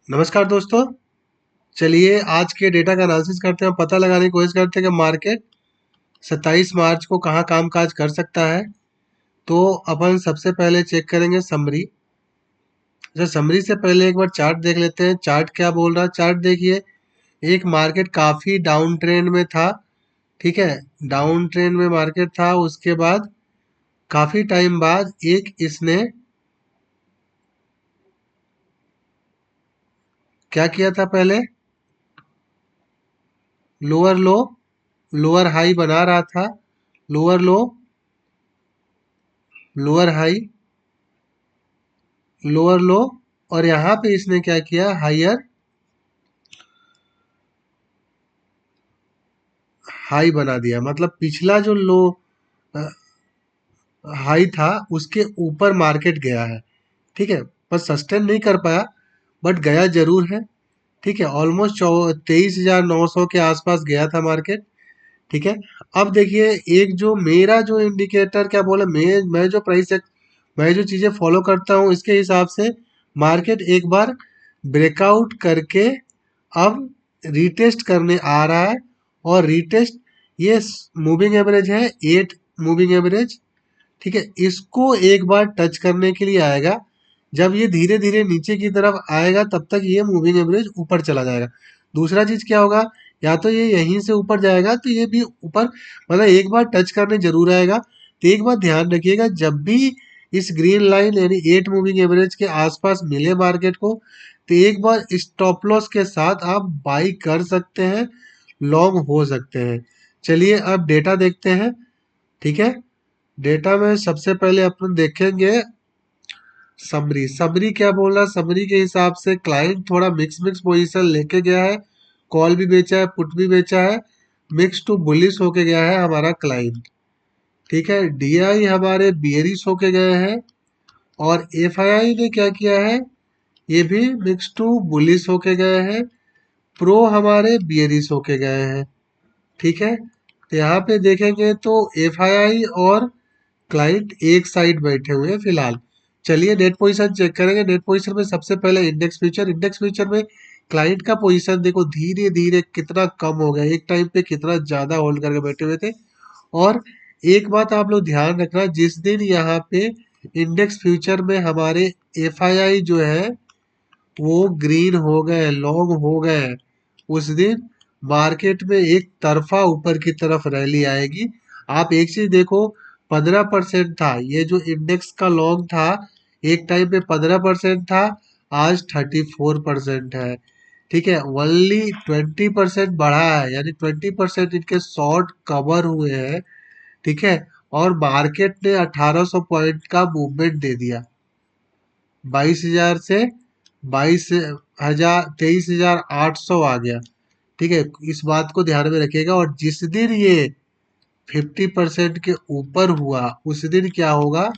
नमस्कार दोस्तों। चलिए आज के डेटा का एनालिसिस करते हैं। पता लगाने की कोशिश करते हैं कि मार्केट 27 मार्च को कहाँ कामकाज कर सकता है। तो अपन सबसे पहले चेक करेंगे समरी। अच्छा, समरी से पहले एक बार चार्ट देख लेते हैं। चार्ट क्या बोल रहा है? चार्ट देखिए, एक मार्केट काफी डाउन ट्रेंड में था। ठीक है, डाउन ट्रेंड में मार्केट था। उसके बाद काफी टाइम बाद एक इसने क्या किया था? पहले लोअर लो, लोअर हाई बना रहा था। लोअर लो, लोअर हाई, लोअर लो, और यहाँ पे इसने क्या किया? हायर हाई बना दिया। मतलब पिछला जो लो हाई था उसके ऊपर मार्केट गया है। ठीक है, पर सस्टेन नहीं कर पाया, बट गया जरूर है। ठीक है, ऑलमोस्ट 23,900 के आसपास गया था मार्केट। ठीक है, अब देखिए, एक जो मेरा जो इंडिकेटर क्या बोला, मैं जो प्राइस, मैं जो चीजें फॉलो करता हूँ इसके हिसाब से मार्केट एक बार ब्रेकआउट करके अब रीटेस्ट करने आ रहा है। और रीटेस्ट, ये मूविंग एवरेज है, 8 मूविंग एवरेज। ठीक है, इसको एक बार टच करने के लिए आएगा। जब ये धीरे धीरे नीचे की तरफ आएगा तब तक ये मूविंग एवरेज ऊपर चला जाएगा। दूसरा चीज क्या होगा, या तो ये यहीं से ऊपर जाएगा तो ये भी ऊपर, मतलब एक बार टच करने जरूर आएगा। तो एक बात ध्यान रखिएगा, जब भी इस ग्रीन लाइन यानी 8 मूविंग एवरेज के आसपास मिले मार्केट को, तो एक बार स्टॉप लॉस के साथ आप बाई कर सकते हैं, लॉन्ग हो सकते हैं। चलिए अब डेटा देखते हैं। ठीक है, डेटा में सबसे पहले अपन देखेंगे समरी। समरी क्या बोल रहा? समरी के हिसाब से क्लाइंट थोड़ा मिक्स मिक्स पोजीशन लेके गया है। कॉल भी बेचा है, पुट भी बेचा है। मिक्स टू बुलिश होके गया है हमारा क्लाइंट। ठीक है, डीआई हमारे बियरिश होके गए हैं। और एफआईआई ने क्या किया है? ये भी मिक्स टू बुलिश होके गए हैं। प्रो हमारे बियरिश होके गए हैं। ठीक है, तो यहाँ पे देखेंगे तो एफआईआई और क्लाइंट एक साइड बैठे हुए हैं फिलहाल। चलिए नेट पोजीशन चेक करेंगे। नेट पोजीशन में सबसे पहले इंडेक्स फ्यूचर। इंडेक्स फ्यूचर में क्लाइंट का पोजीशन देखो धीरे धीरे कितना कम हो गया। एक टाइम पे कितना ज्यादा होल्ड करके बैठे हुए थे। और एक बात आप लोग ध्यान रखना, जिस दिन यहाँ पे इंडेक्स फ्यूचर में हमारे एफआईआई जो है वो ग्रीन हो गए, लॉन्ग हो गए, उस दिन मार्केट में एक तरफा ऊपर की तरफ रैली आएगी। आप एक चीज देखो, 15% था ये जो इंडेक्स का लॉन्ग था, एक टाइम पे 15% था, आज 34% है। ठीक है, ओनली 20% बढ़ा है, यानी 20% इनके शॉर्ट कवर हुए हैं। ठीक है, और मार्केट ने 1800 पॉइंट का मूवमेंट दे दिया। 22,000 से 22,000, 23,800 आ गया। ठीक है, इस बात को ध्यान में रखिएगा। और जिस दिन ये 50% के ऊपर हुआ उस दिन क्या होगा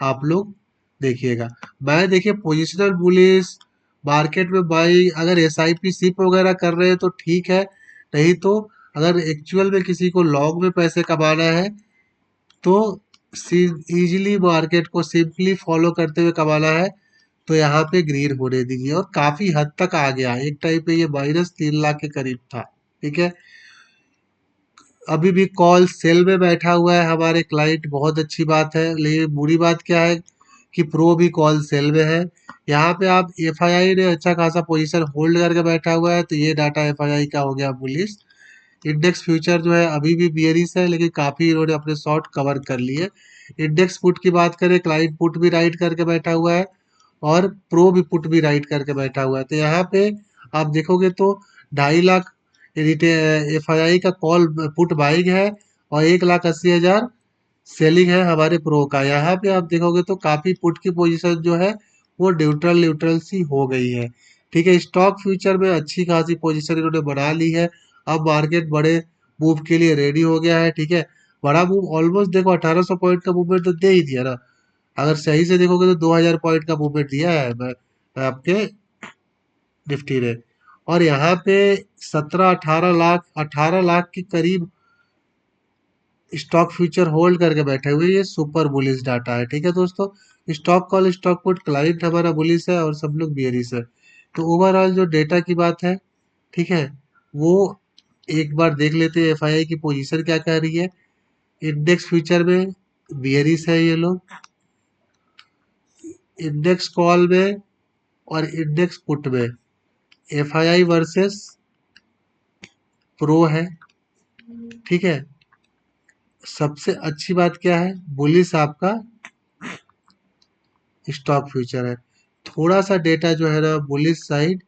आप लोग देखिएगा। मैं देखिए पोजिशनल बुलिश, मार्केट में बाई, अगर एसआईपी सिप वगैरह कर रहे हैं तो ठीक है। नहीं तो अगर एक्चुअल में किसी को लॉन्ग में पैसे कमाना है तो इजीली मार्केट को सिंपली फॉलो करते हुए कमाना है, तो यहाँ पे ग्रीन होने दीजिए। और काफी हद तक आ गया, एक टाइम पे ये -3 लाख के करीब था। ठीक है, अभी भी कॉल सेल में बैठा हुआ है हमारे क्लाइंट, बहुत अच्छी बात है। लेकिन बुरी बात क्या है कि प्रो भी कॉल सेल में है। यहाँ पे आप एफआईआई ने अच्छा खासा पोजीशन होल्ड करके बैठा हुआ है, तो ये डाटा एफआईआई का हो गया बुलिश। इंडेक्स फ्यूचर जो है अभी भी बियरिश है, लेकिन काफी इन्होंने अपने शॉर्ट कवर कर लिए। इंडेक्स पुट की बात करें, क्लाइंट पुट भी राइट करके बैठा हुआ है और प्रो भी पुट भी राइट करके बैठा हुआ है। तो यहाँ पे आप देखोगे तो 2.5 लाख एफ आई आई का कॉल पुट बाइंग है, और 1,80,000 सेलिंग है हमारे प्रो का। यहाँ पे आप देखोगे तो काफी पुट की पोजीशन जो है वो न्यूट्रल न्यूट्रल सी हो गई है। ठीक है, स्टॉक फ्यूचर में अच्छी खासी पोजीशन इन्होंने बना ली है। अब मार्केट बड़े मूव के लिए रेडी हो गया है। ठीक है, बड़ा मूव ऑलमोस्ट देखो 1800 पॉइंट का मूवमेंट तो दे ही दिया ना। अगर सही से देखोगे तो 2000 पॉइंट का मूवमेंट दिया है आपके निफ्टी ने। और यहाँ पे 17-18 लाख, 18 लाख के करीब स्टॉक फ्यूचर होल्ड करके बैठे हुए, ये सुपर बुलिश डाटा है। ठीक है दोस्तों, stock call, stock put, client हमारा बुलिश है और सब लोग बियरिश है। तो ओवरऑल जो डेटा की बात है, ठीक है, वो एक बार देख लेते हैं एफआईआई की पोजीशन क्या कह रही है। इंडेक्स फ्यूचर में बियरिश है ये लोग, इंडेक्स कॉल में और इंडेक्स पुट में एफआईआई वर्सेस प्रो है, ठीक है। सबसे अच्छी बात क्या है, बुलिश आपका स्टॉक फ्यूचर है। थोड़ा सा डेटा जो है ना बुलिश साइड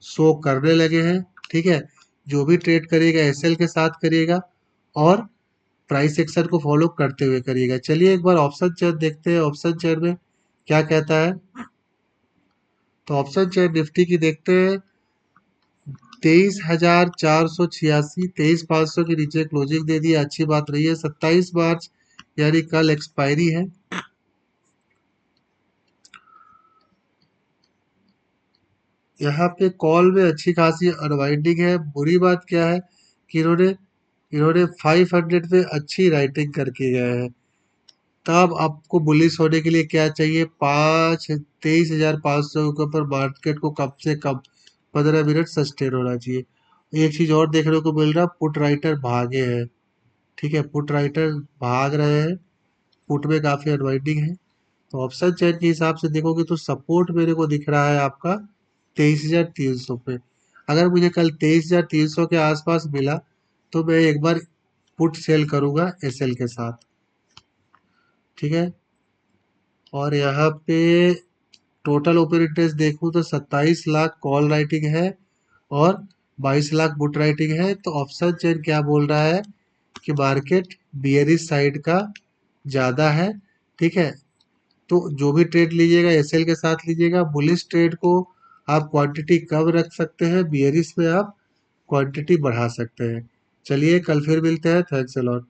शो करने लगे हैं, ठीक है। जो भी ट्रेड करिएगा एसएल के साथ करिएगा और प्राइस एक्शन को फॉलो करते हुए करिएगा। चलिए एक बार ऑप्शन चेयर देखते हैं, ऑप्शन चेयर में क्या कहता है। तो ऑप्शन चेयर निफ्टी की देखते हैं, 23,486, 23,500 के नीचे क्लोजिंग दे दिया, अच्छी बात रही है। 27 मार्च यानी कल एक्सपायरी है। यहाँ पे कॉल में अच्छी खासी अनवाइंडिंग है। बुरी बात क्या है कि इन्होंने इन्होंने 500 पे अच्छी राइटिंग करके गए हैं। तब आपको बुलिश होने के लिए क्या चाहिए, 23,500 के ऊपर मार्केट को कम से कम 15 मिनट सस्टेन होना चाहिए। एक चीज और देखने को मिल रहा, पुट राइटर भागे हैं, ठीक है, पुट राइटर भाग रहे हैं, पुट में काफी अनवाइंडिंग है। तो ऑप्शन चेन के हिसाब से देखोगे तो सपोर्ट मेरे को दिख रहा है आपका 23,300 पे। अगर मुझे कल 23,300 के आसपास मिला तो मैं एक बार पुट सेल करूंगा एसएल के साथ, ठीक है। और यहाँ पे टोटल ओपन इंटरेस्ट देखूं तो 27 लाख कॉल राइटिंग है और 22 लाख पुट राइटिंग है। तो ऑप्शन चेन क्या बोल रहा है कि मार्केट बियरिश साइड का ज्यादा है, ठीक है। तो जो भी ट्रेड लीजिएगा एसएल के साथ लीजिएगा। बुलिश ट्रेड को आप क्वांटिटी कम रख सकते हैं, बियरिश में आप क्वांटिटी बढ़ा सकते हैं। चलिए कल फिर मिलते हैं, थैंक्स अ लॉट।